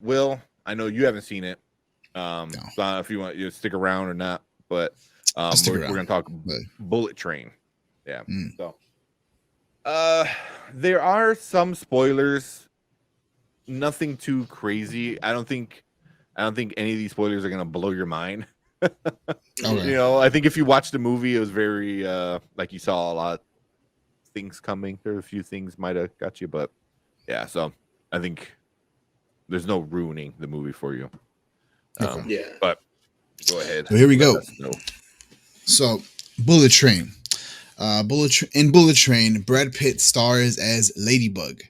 Will, I know you haven't seen it. No, So I don't know if you want to stick around or not, but I'll stick we're around. gonna talk But, Bullet Train. Yeah. mm, So uh, there are some spoilers. Nothing too crazy. I don't think any of these spoilers are gonna blow your mind. okay, I think if you watch the movie, it was very like you saw a lot of things coming. There were a few things might have got you, but yeah. So I think there's no ruining the movie for you. okay. Yeah. But go ahead. So here we Let go. us know. So, Bullet Train. In Bullet Train, Brad Pitt stars as Ladybug,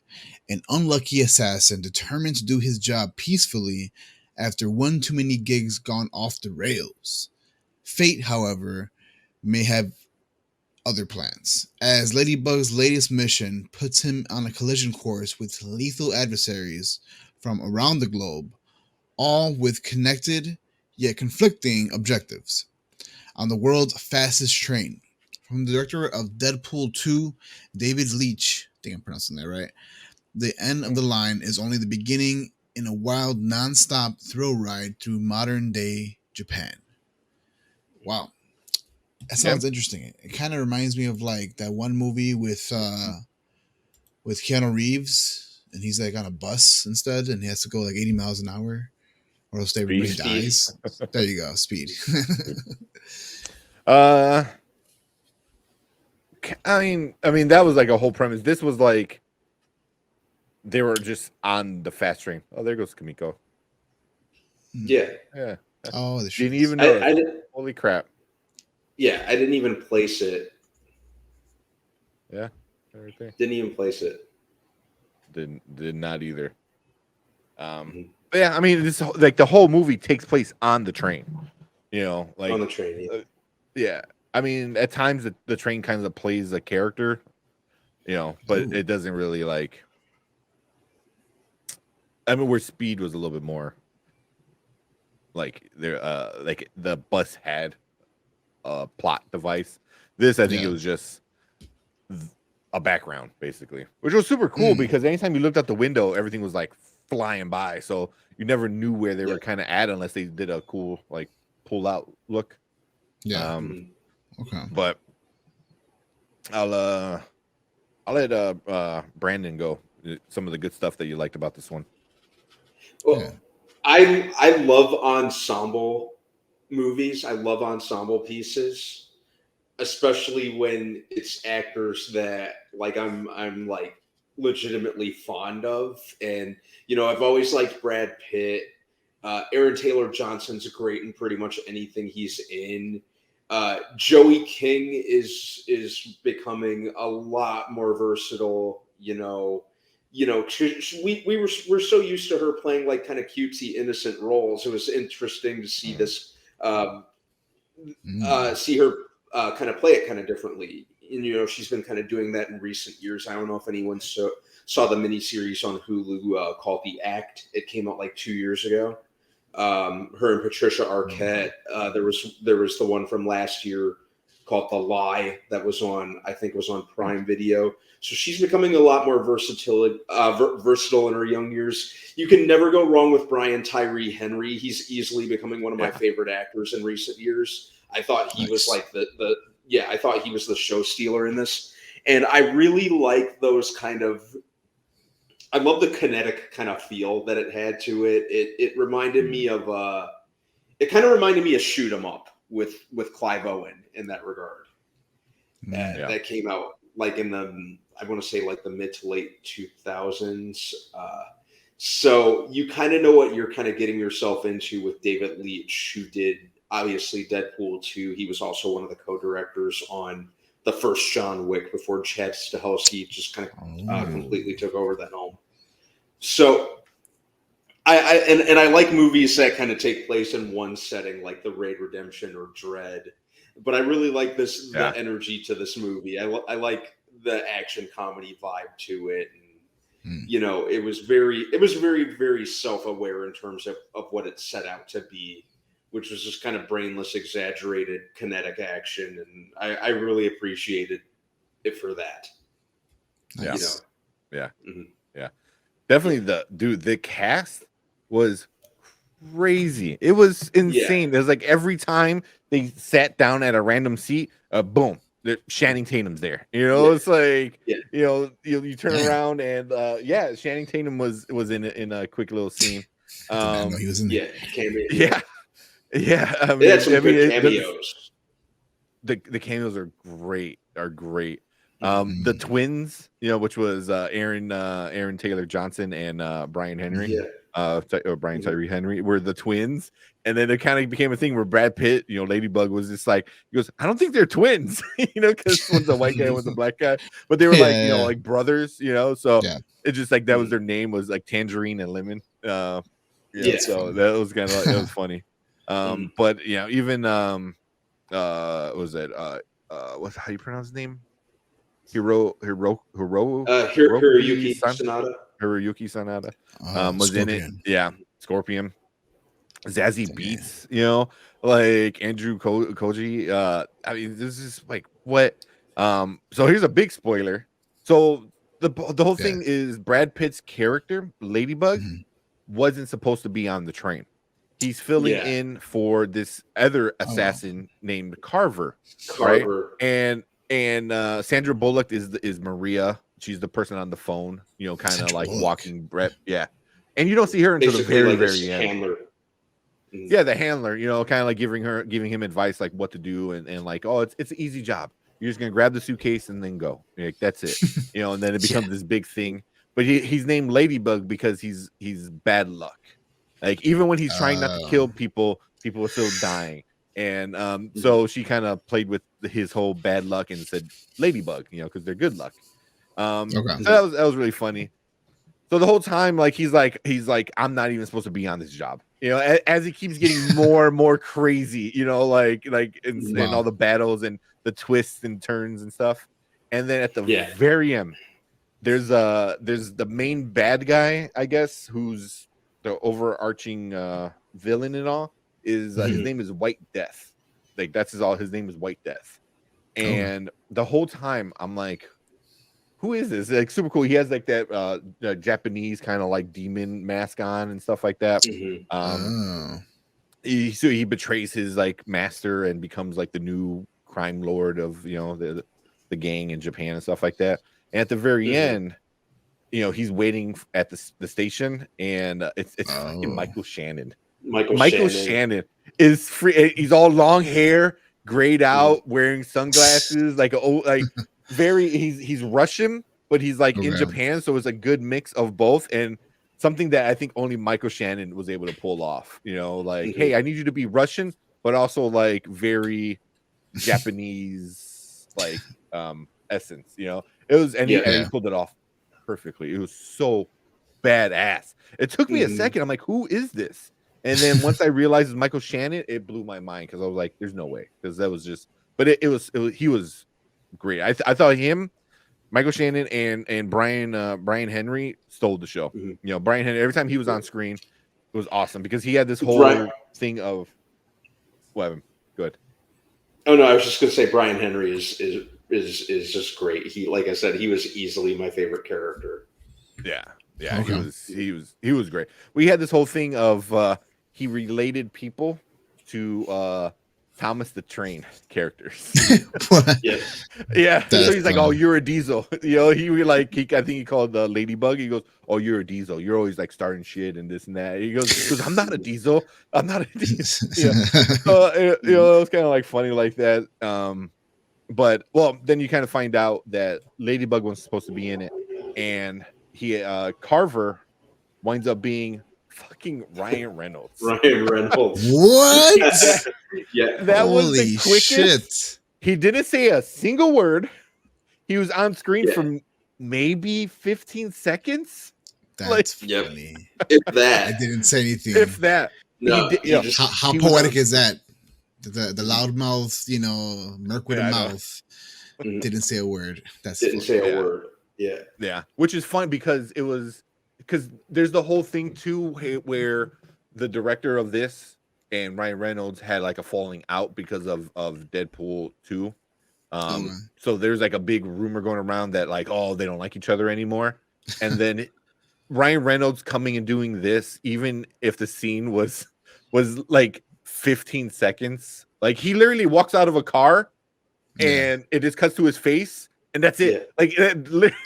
an unlucky assassin determined to do his job peacefully after one too many gigs gone off the rails. Fate, however, may have other plans, as Ladybug's latest mission puts him on a collision course with lethal adversaries from around the globe, all with connected yet conflicting objectives. On the world's fastest train. From the director of Deadpool 2, David Leitch, I think I'm pronouncing that right. The end of the line is only the beginning in a wild, non-stop thrill ride through modern day Japan. Wow, that Yeah. sounds interesting. It kind of reminds me of like that one movie with Keanu Reeves, and he's like on a bus instead, and he has to go like 80 miles an hour, or else everybody Speed. Speed. dies. There you go, Speed. Uh, I mean that was like a whole premise. This was like they were just on the fast train. Oh, there goes Kamiko. Yeah. Yeah, Oh, the didn't shoes. even I notice. did, Holy crap! yeah, I didn't even place it. Yeah, everything Didn't even place it. did not either. Mhm. But yeah, I mean, this like the whole movie takes place on the train. On Like the train. Yeah. uh, yeah. I mean, at times the train kind of plays a character. But Ooh, it doesn't really like. I mean, where Speed was a little bit more like the bus had a plot device. This, I think, it yeah. was just a background, basically, which was super cool Mm, because anytime you looked out the window, everything was like flying by, so you never knew where they Yeah. were kind of at unless they did a cool like pull out look. yeah. Um, Mhm. Okay. but I'll uh I'll let Brandon go. Some of the good stuff that you liked about this one. Yeah. Well, I love ensemble movies. I love ensemble pieces, especially when it's actors that like I'm like legitimately fond of. And I've always liked Brad Pitt. Aaron Taylor Johnson's great in pretty much anything he's in. Joey King is becoming a lot more versatile. We're so used to her playing like kind of cutesy innocent roles. It was interesting to see this um, Mm, see her kind of play it kind of differently. And she's been kind of doing that in recent years. I don't know if anyone saw the miniseries on Hulu called The Act. It came out like 2 years ago. Her and Patricia mm, Arquette. There was the one from last year called The Lie that was on, I think it was on Prime Video. So she's becoming a lot more versatile in her young years. You can never go wrong with Brian Tyree Henry. He's easily becoming one of my Yeah, favorite actors in recent years. I thought he was nice. like the yeah, I thought he was the show stealer in this. And I really like those kind of I love the kinetic kind of feel that it had to it. It reminded me of it kind of reminded me of Shoot 'Em Up with Clive Owen in that regard. Mm, yeah, That came out like in the I want to say like the mid to late 2000s. So you kind of know what you're kind of getting yourself into with David Leitch, who did obviously Deadpool 2. He was also one of the co-directors on the first John Wick before Chad Stahelski just kind of oh, completely took over that helm. So and I like movies that kind of take place in one setting, like The Raid Redemption or Dread. But I really like the yeah, energy to this movie. I like the action comedy vibe to it, and mm, it was very very self aware in terms of what it set out to be, which was just kind of brainless, exaggerated, kinetic action, and I really appreciated it for that. yeah, You know, nice. yeah, Mhm. yeah. Definitely Yeah, the cast. was crazy. It was Yeah. insane. It was like every time they sat down at a random seat, boom, Channing Tatum's there. You know, Yeah. it's like Yeah. you turn Damn. around and yeah, Channing Tatum was in a quick little scene. Did not know he was in there. Yeah. Cameo. Yeah, yeah. They had some good cameos. The cameos are great. Mm-hmm. The twins, you know, which was Aaron Taylor Johnson and Brian Henry, Yeah. or Brian Tyree Henry, were the twins, and then it kind of became a thing where Brad Pitt, you know, Ladybug was just like, he goes, I don't think they're twins, you know, because one's a white guy, one's a black guy, but they were like, you know, like brothers, you know, so Yeah. it's just like that was their name, was like Tangerine and Lemon, yeah, so that was kind of like, it was funny, but you know, even what was it what's how you pronounce his name? Hiroyuki Sanada. Hiroyuki Sanada was Scorpion. in it. Yeah, Scorpion. Zazie Beetz, you know, like Andrew Koji. I mean, this is like what? So here's a big spoiler. So the whole thing is Brad Pitt's character, Ladybug, wasn't supposed to be on the train. He's filling in for this other assassin named Carver. Right? And Sandra Bullock is Maria. She's the person on the phone, you know, kind of like walking Brett. Yeah. And you don't see her until basically the very end. Handler. Yeah, the handler, you know, kind of like giving him advice like what to do and like, oh, it's an easy job. You're just gonna grab the suitcase and then go. Like, that's it. You know, and then it becomes this big thing. But he's named Ladybug because he's bad luck. Like even when he's trying not to kill people, people are still dying. And so she kind of played with his whole bad luck and said Ladybug, you know, because they're good luck. So that was really funny. So the whole time, like he's like, I'm not even supposed to be on this job, you know. As he keeps getting more and more crazy, you know, like and all the battles and the twists and turns and stuff. And then at the very end, there's the main bad guy, I guess, who's the overarching villain and all. Is his name is White Death. Like that's his name is White Death. And the whole time I'm like, who is this? Like super cool. He has like that Japanese kind of like demon mask on and stuff like that. He betrays his like master and becomes like the new crime lord of, you know, the gang in Japan and stuff like that. And at the very end, you know, he's waiting at the station, and it's fucking Michael Shannon. Michael Shannon is free. He's all long hair, grayed out, wearing sunglasses, like very. He's Russian, but he's like in Japan, so it's a good mix of both, and something that I think only Michael Shannon was able to pull off. You know, like, hey, I need you to be Russian, but also like very Japanese, like essence. You know, it was, and he pulled it off perfectly. It was so badass. It took me a second. I'm like, who is this? And then once I realized it was Michael Shannon, it blew my mind because I was like, "There's no way," because that was just. But he was great. I thought him, Michael Shannon, and Brian Henry stole the show. You know, Brian Henry, every time he was on screen, it was awesome because he had this whole thing of. What? Good. Oh no, I was just gonna say Brian Henry is just great. He, like I said, he was easily my favorite character. Yeah. He was great. We had this whole thing of he related people to Thomas the Train characters. Yeah. So he's like, "Oh, you're a diesel." You know, I think he called the Ladybug. He goes, "Oh, you're a diesel. You're always like starting shit and this and that." He goes, "I'm not a diesel. I'm not a diesel." Yeah. You know, it was kind of like funny like that. But well, then you kind of find out that Ladybug was supposed to be in it, and Carver winds up being fucking Ryan Reynolds. Ryan Reynolds. What? That was the quickest. Shit. He didn't say a single word. He was on screen for maybe 15 seconds. That's funny. If that. I didn't say anything. If that. No, how poetic is that? The loud mouth, you know, Merc with a mouth. Didn't say a word. Didn't say a word. Yeah, which is fun because there's the whole thing too where the director of this and Ryan Reynolds had like a falling out because of Deadpool 2. So there's like a big rumor going around that like, oh, they don't like each other anymore. And then Ryan Reynolds coming and doing this, even if the scene was like 15 seconds, like he literally walks out of a car and it just cuts to his face and that's it. Yeah. Like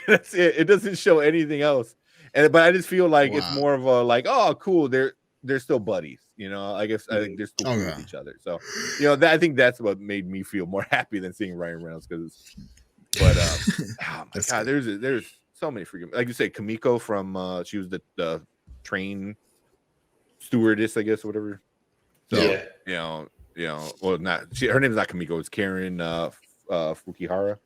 that's it. It doesn't show anything else. But I just feel like it's Wow. more of a like, oh, cool. They're still buddies. You know, I guess I think they're still cool with each other. So, you know, I think that's what made me feel more happy than seeing Ryan Reynolds. But oh my god, there's so many freaking, like you said, Kamiko from she was the train stewardess, I guess, or whatever. So you know, well, not her name is not Kamiko, it's Karen Fukuhara.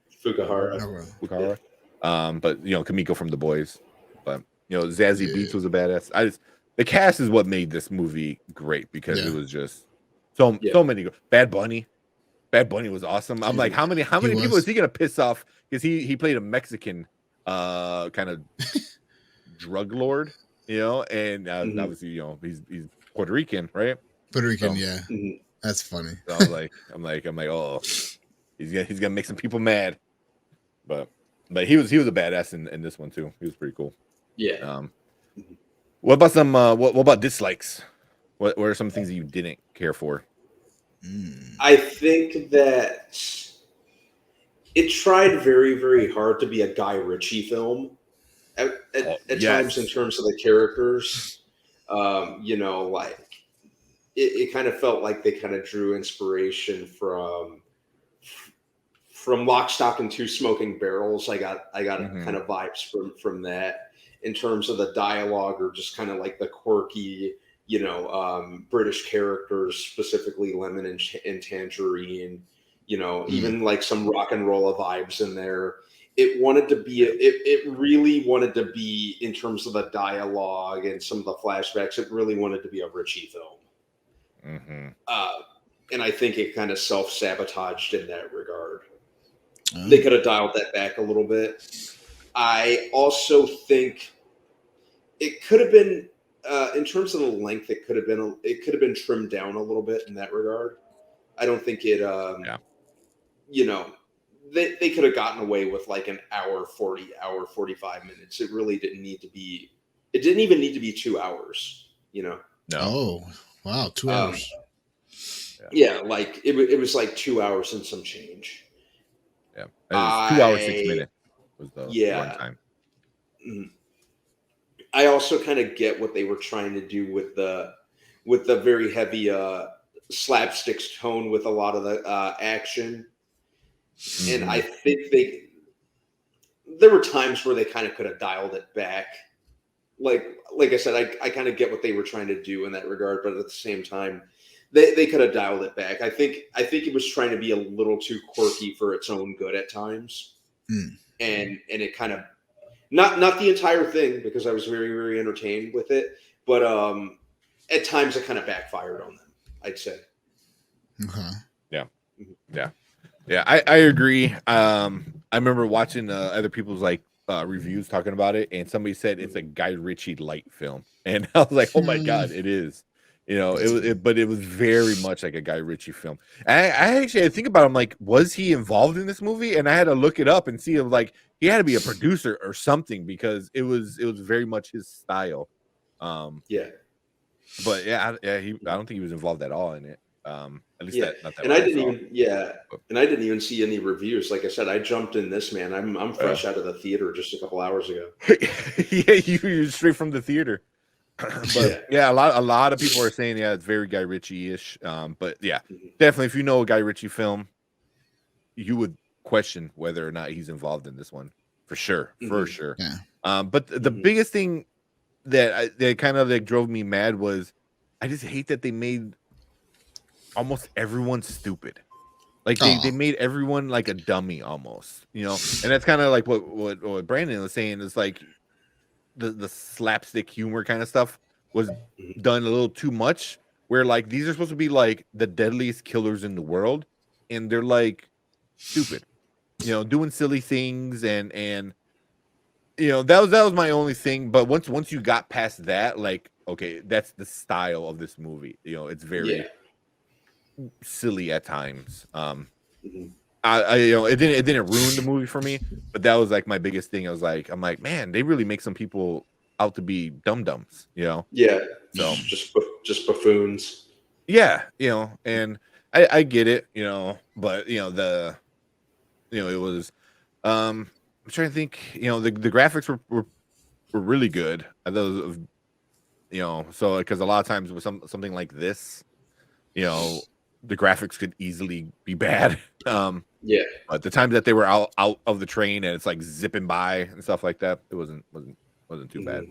But you know, Kamiko from The Boys. But you know, Zazie Beetz was a badass. The cast is what made this movie great because it was just so many. Bad Bunny was awesome. I'm like, how many people is he gonna piss off? Because he played a Mexican kind of drug lord, you know, and obviously, you know, he's Puerto Rican, right? Puerto Rican, that's funny. So I was like, I'm like, oh, he's gonna make some people mad. But he was a badass in this one too. He was pretty cool. Yeah. What about some what about dislikes? What are some things that you didn't care for? I think that it tried very, very hard to be a Guy Ritchie film at times in terms of the characters. You know, like it kind of felt like they kind of drew inspiration from Lock, Stock, and Two Smoking Barrels. I got kind of vibes from that in terms of the dialogue, or just kind of like the quirky, you know, British characters, specifically Lemon and Tangerine, you know, even like some rock and roll vibes in there. It wanted to be, it really wanted to be, in terms of the dialogue and some of the flashbacks, it really wanted to be a Ritchie film. And I think it kind of self-sabotaged in that regard. They could have dialed that back a little bit. I also think it could have been, in terms of the length, it could have been trimmed down a little bit in that regard. I don't think it, you know, they could have gotten away with like an hour 45 minutes. It really didn't need to be. It didn't even need to be 2 hours. You know. No. Oh wow, 2 hours. Yeah, like it was like 2 hours and some change. Yeah, it was 2 hours 6 minutes was the runtime. I also kind of get what they were trying to do with the very heavy slapsticks tone with a lot of the action, and I think there were times where they kind of could have dialed it back. Like I said, I kind of get what they were trying to do in that regard, but at the same time, they could have dialed it back. I think it was trying to be a little too quirky for its own good at times, and it kind of not the entire thing, because I was very, very entertained with it, but at times it kind of backfired on them, I'd say. Yeah, I agree. I remember watching other people's like reviews talking about it, and somebody said it's a Guy Ritchie light film, and I was like, oh my god, it is. You know, but it was very much like a Guy Ritchie film. I actually think about it, I'm like, was he involved in this movie? And I had to look it up and see, like, he had to be a producer or something, because it was very much his style. But I don't think he was involved at all in it. At least not that. And I didn't even see any reviews. Like I said, I jumped in this, man. I'm fresh out of the theater just a couple hours ago. Yeah, you're straight from the theater. But a lot of people are saying it's very Guy Ritchie-ish. But yeah, definitely, if you know a Guy Ritchie film, you would question whether or not he's involved in this one, for sure. Yeah. But the biggest thing that kind of like drove me mad was, I just hate that they made almost everyone stupid. Like they made everyone like a dummy almost, you know. And that's kind of like what Brandon was saying, is like the slapstick humor kind of stuff was done a little too much, where like these are supposed to be like the deadliest killers in the world, and they're like stupid, you know, doing silly things, and you know, that was my only thing. But once you got past that, like, okay, that's the style of this movie, you know, it's very silly at times. I you know, it didn't ruin the movie for me, but that was like my biggest thing. I'm like, man, they really make some people out to be dum dums, you know. Yeah, So just buffoons. yeah, you know, and I get it, you know, but you know it was I'm trying to think, you know, the graphics were really good. Those, you know, so because a lot of times with something like this, you know, the graphics could easily be bad. Yeah. But the times that they were out of the train and it's like zipping by and stuff like that, it wasn't too bad.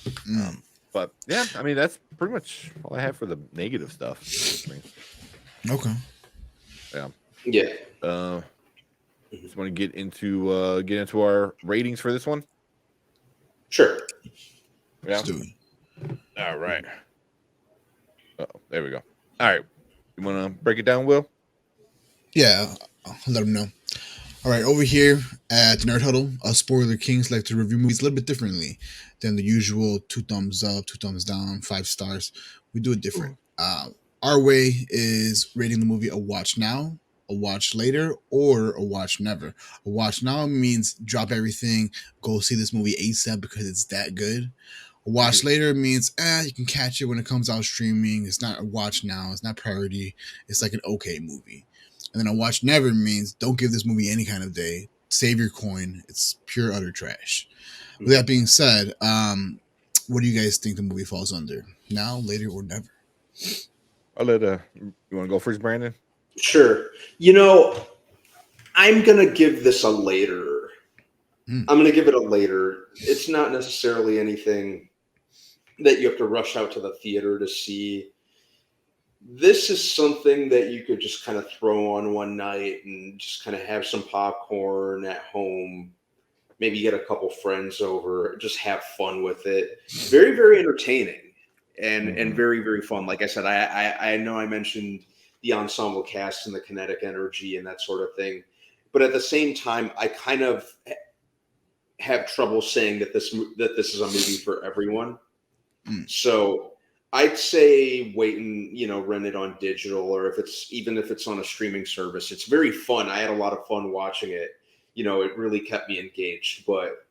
Mhm. But yeah, I mean that's pretty much all I have for the negative stuff. I mean, Okay. yeah. Yeah. Just want to get into our ratings for this one. Sure. Yeah. Let's do it. All right. Oh, there we go. All right. You want to break it down, Will? Yeah, I'll let them know. All right, over here at Nerd Huddle, us Spoiler Kings like to review movies a little bit differently than the usual 2 thumbs up, 2 thumbs down, 5 stars. We do it different. Our way is rating the movie a watch now, a watch later, or a watch never. A watch now means drop everything, go see this movie ASAP because it's that good. A watch later means you can catch it when it comes out streaming. It's not a watch now. It's not priority. It's like an okay movie. And then a watch never means don't give this movie any kind of day. Save your coin. It's pure utter trash. With that being said, what do you guys think the movie falls under? Now, later, or never? I'll let you want to go first, Brandon? Sure. You know, I'm gonna give this a later. I'm gonna give it a later. It's not necessarily anything that you have to rush out to the theater to see. This is something that you could just kind of throw on one night and just kind of have some popcorn at home. Maybe get a couple friends over, just have fun with it. Very, very entertaining and very, very fun. Like I said, I know I mentioned the ensemble cast and the kinetic energy and that sort of thing, but at the same time, I kind of have trouble saying that this is a movie for everyone. So I'd say wait and rent it on digital, or if it's on a streaming service. It's very fun. I had a lot of fun watching it. It really kept me engaged. But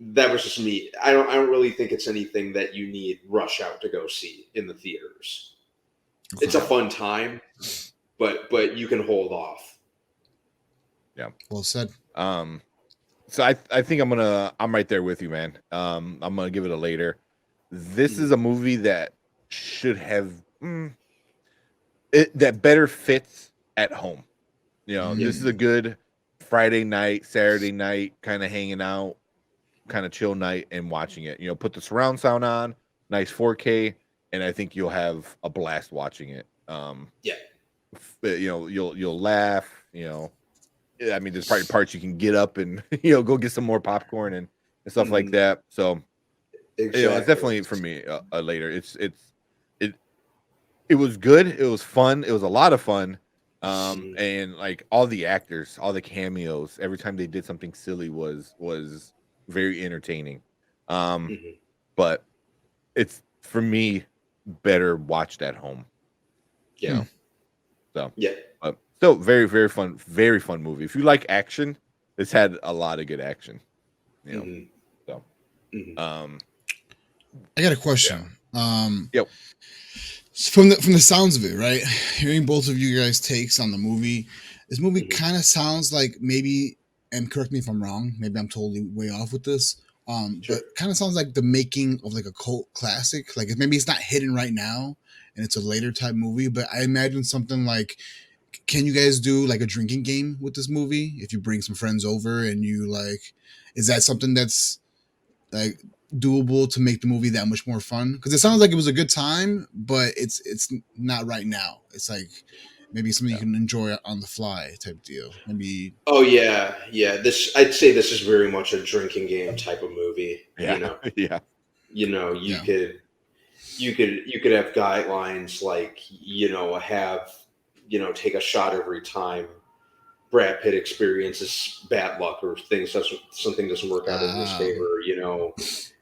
that was just me. I don't really think it's anything that you need rush out to go see in the theaters. Okay. It's a fun time, but you can hold off. Yeah. Well said. So I think I'm right there with you, man. I'm gonna give it a later. This is a movie that should have that better fits at home. This is a good Friday night, Saturday night, kind of hanging out, kind of chill night and watching it. Put the surround sound on, nice 4K, and I think you'll have a blast watching it. You'll laugh. I mean, there's probably parts you can get up and go get some more popcorn and stuff like that. So exactly. it's definitely for me a later. It was good. It was fun. It was a lot of fun. And like all the actors, all the cameos, every time they did something silly was very entertaining. But it's for me better watched at home. Yeah. So yeah. Still very, very fun movie. If you like action, it's had a lot of good action. So I got a question. Yep. From the sounds of it, right? Hearing both of you guys' takes on the movie, this movie kind of sounds like maybe, and correct me if I'm wrong, maybe I'm totally way off with this. But kind of sounds like the making of like a cult classic. Like maybe it's not hidden right now, and it's a later type movie. But I imagine something like, can you guys do like a drinking game with this movie? If you bring some friends over and you like, is that something that's like doable to make the movie that much more fun? Because it sounds like it was a good time, but it's not right now. It's like maybe something you can enjoy on the fly type deal. Maybe. Oh yeah. I'd say this is very much a drinking game type of movie. Yeah. Yeah. You could have guidelines like take a shot every time Brad Pitt experiences bad luck or something doesn't work out in his favor.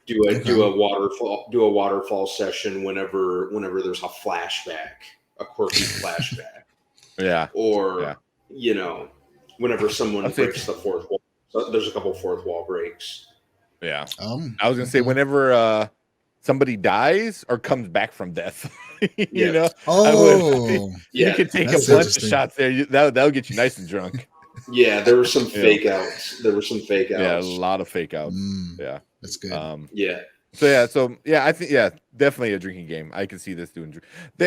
Do a waterfall session whenever there's a flashback, a quirky flashback. Yeah. Or whenever someone breaks the fourth wall. So there's a couple fourth wall breaks. Yeah. Oh, I was gonna say okay. whenever somebody dies or comes back from death, you Yeah. know, I would Oh, you Yeah. could take a that's bunch of interesting. shots there. That'll get you nice and drunk. Yeah, there were some You know, fake outs. There were some fake yeah, a outs. lot of fake outs. Mm, Yeah. that's good. Yeah. I think definitely a drinking game. I can see this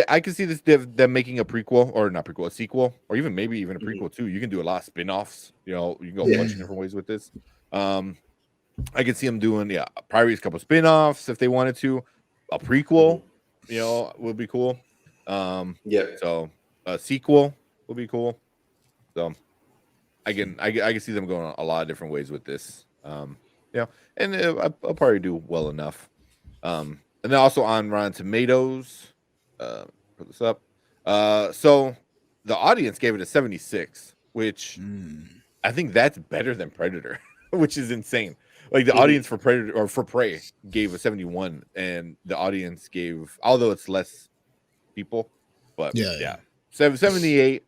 I can see this them making a prequel or not prequel, a sequel, or maybe even a Mhm. prequel too. You can do a lot of spin-offs. You know, you can go a Yeah. bunch of different ways with this. I could see them doing probably a couple spin-offs if they wanted to. A prequel, Mhm. would be cool. Yeah. So a sequel would be cool. So I can see them going a lot of different ways with this. And I'll probably do well enough. And then also on Rotten Tomatoes, put this up. So the audience gave it a 76, which Mm. I think that's better than Predator, which is insane. Like the Mhm. audience for Predator or for Prey gave a 71, and the audience gave, although it's less people, but Yeah. 78.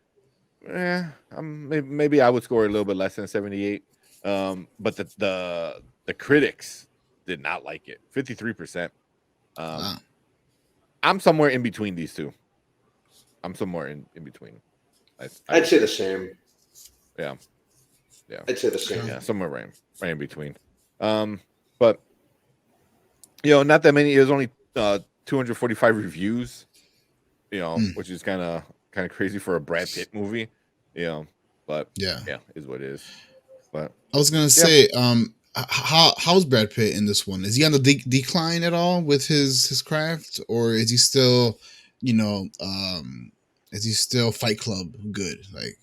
Maybe I would score a little bit less than 78. But the critics did not like it. 53%. Wow. I'm somewhere in between these two. I'm somewhere in between. I'd say the same. Yeah. I'd say the same. Yeah, somewhere right in between. But not that many. It was only 245 reviews. Which is kind of crazy for a Brad Pitt movie. But Yeah. is what it is. But I was gonna say, how's Brad Pitt in this one? Is he on the decline at all with his craft, or is he still, is he still Fight Club good? Like,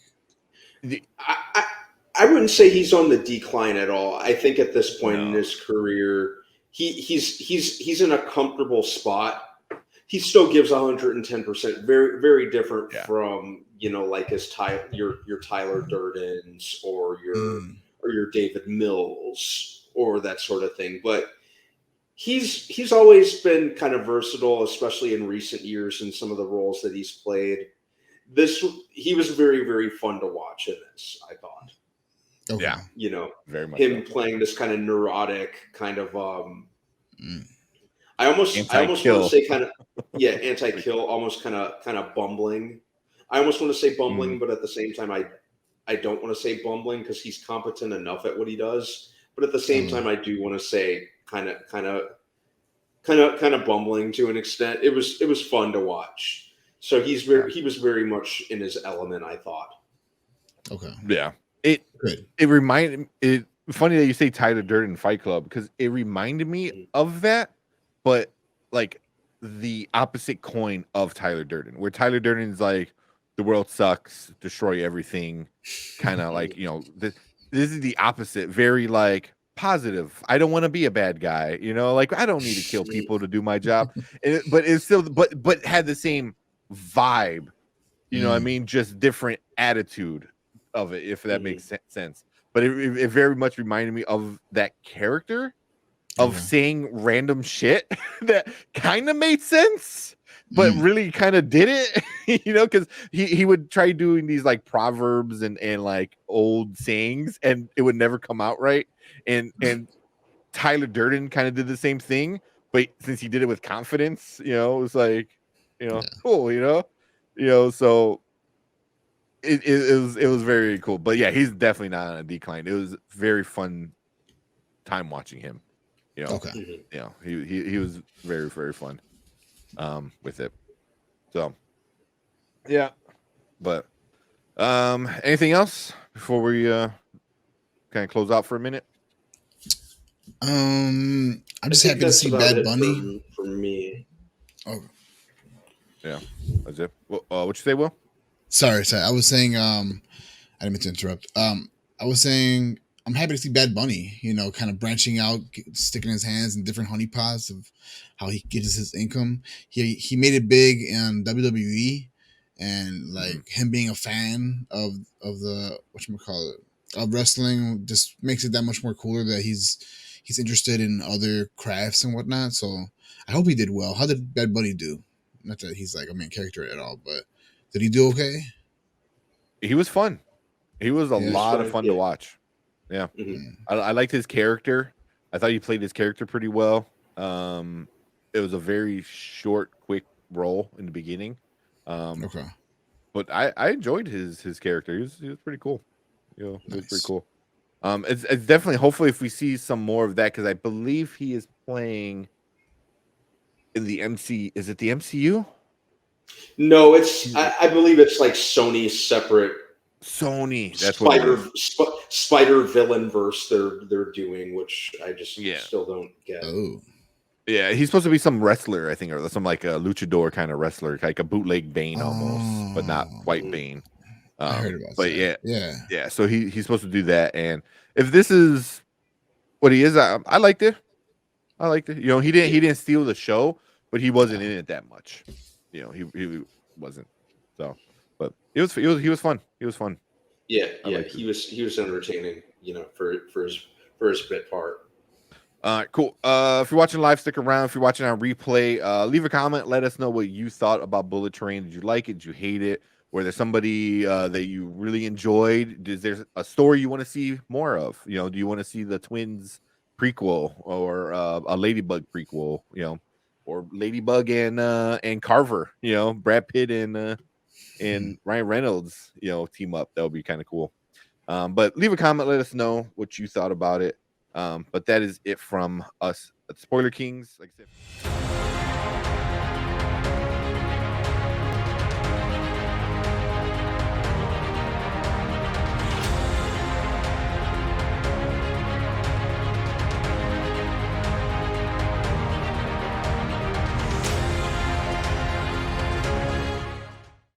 I wouldn't say he's on the decline at all. I think at this point in No. his career, he's in a comfortable spot. He still gives 110%. Very very different from like your Tyler Durdens or your David Mills or that sort of thing. But he's always been kind of versatile, especially in recent years in some of the roles that he's played. He was very very fun to watch in this. I thought. okay. Yeah. Very much Him so. playing this kind of neurotic kind of Mm. I almost want to Anti-kill. say kind of anti-kill, almost kind of bumbling. I almost want to say bumbling, but at the same time I don't want to say bumbling because he's competent enough at what he does. But at the same time I do want to say kind of bumbling to an extent. It was fun to watch. So he was very much in his element, I thought. Okay. Yeah. Good. It reminded it funny that you say Tyler Durden Fight Club because it reminded me of that, but like the opposite coin of Tyler Durden, where Tyler Durden's like the world sucks, destroy everything, kind of like this is the opposite, very like positive. I don't want to be a bad guy, like I don't need to kill people to do my job, but it's still but had the same vibe, what I mean, just different attitude of it, if that makes sense. But it very much reminded me of that character of saying random shit that kind of made sense, but really kind of did it, because he would try doing these like proverbs and like old sayings, and it would never come out right. And Tyler Durden kind of did the same thing, but since he did it with confidence, it was like, cool, so it was very cool. But yeah, he's definitely not on a decline. It was very fun time watching him. Okay. He was very very fun with it. So yeah, but anything else before we kind of close out for a minute? I'm just I think happy to that's see about Bad it Bunny. for me. Oh, Yeah, that's it. Well, what you say, Will? sorry. I was saying, I didn't mean to interrupt. I was saying I'm happy to see Bad Bunny, kind of branching out, sticking his hands in different honeypots of how he gets his income. He made it big in WWE, and like him being a fan of the whatchamacallit, of wrestling just makes it that much more cooler that he's interested in other crafts and whatnot. So I hope he did well. How did Bad Bunny do? Not that he's like a main character at all, but did he do okay? He was fun. He was a Yeah. lot of fun to watch. Yeah, Mhm. Mm. I liked his character. I thought he played his character pretty well. It was a very short, quick role in the beginning. Okay. But I enjoyed his character. He was pretty cool. It was pretty Nice. cool. It's definitely, hopefully, if we see some more of that, because I believe he is playing in the MC. Is it the MCU? No, I believe it's like Sony's separate Sony. That's what it is. Spider villain verse they're doing, which I just still don't get. Oh. Yeah, he's supposed to be some wrestler, I think, or some like a luchador kind of wrestler, like a bootleg Bane almost, but not quite Bane. I heard about but that. Yeah. So he's supposed to do that, and if this is what he is, I liked it. I liked it. You know, he didn't steal the show, but he wasn't in it that much. You know, he wasn't. So, but he was fun. He was fun. Yeah, he was entertaining. You know, for his bit part. Cool. If you're watching live, stick around. If you're watching on replay, leave a comment. Let us know what you thought about Bullet Train. Did you like it? Did you hate it? Were there somebody that you really enjoyed? Is there a story you want to see more of? You know, do you want to see the twins prequel or a Ladybug prequel? You know, or Ladybug and Carver. You know, Brad Pitt and Ryan Reynolds. You know, team up. That would be kind of cool. But leave a comment. Let us know what you thought about it. But that is it from us at Spoiler Kings. Like I said.